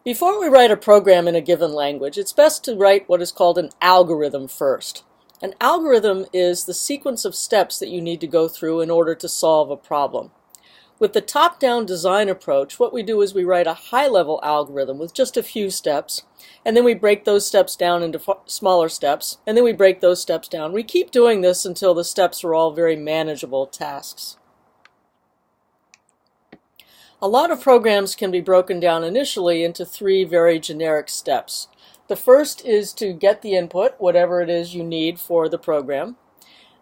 Before we write a program in a given language, it's best to write what is called an algorithm first. An algorithm is the sequence of steps that you need to go through in order to solve a problem. With the top-down design approach, what we do is we write a high-level algorithm with just a few steps, and then we break those steps down into smaller steps, and then we break those steps down. We keep doing this until the steps are all very manageable tasks. A lot of programs can be broken down initially into three very generic steps. The first is to get the input, whatever it is you need for the program.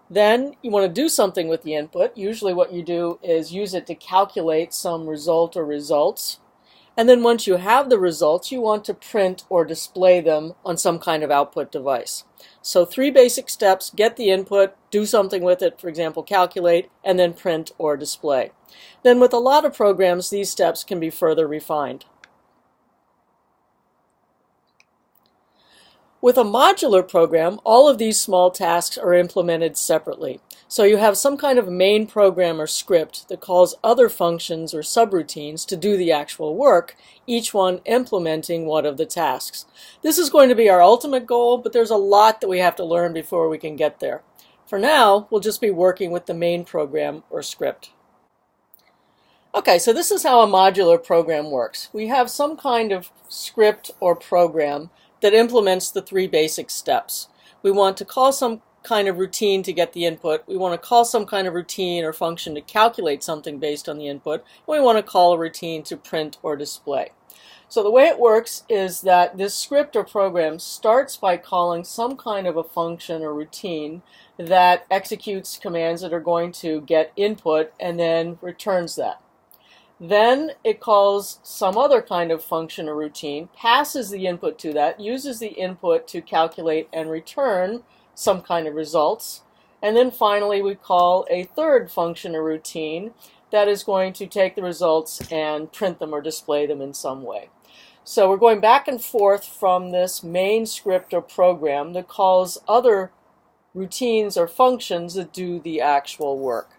Then you want to do something with the input. Usually what you do is use it to calculate some result or results. And then once you have the results, you want to print or display them on some kind of output device. So three basic steps: get the input, do something with it, for example, calculate, and then print or display. Then with a lot of programs, these steps can be further refined. With a modular program, all of these small tasks are implemented separately. So you have some kind of main program or script that calls other functions or subroutines to do the actual work, each one implementing one of the tasks. This is going to be our ultimate goal, but there's a lot that we have to learn before we can get there. For now, we'll just be working with the main program or script. Okay, so this is how a modular program works. We have some kind of script or program that implements the three basic steps. We want to call some kind of routine to get the input. We want to call some kind of routine or function to calculate something based on the input. And we want to call a routine to print or display. So the way it works is that this script or program starts by calling some kind of a function or routine that executes commands that are going to get input and then returns that. Then it calls some other kind of function or routine, passes the input to that, uses the input to calculate and return some kind of results, and then finally we call a third function or routine that is going to take the results and print them or display them in some way. So we're going back and forth from this main script or program that calls other routines or functions that do the actual work.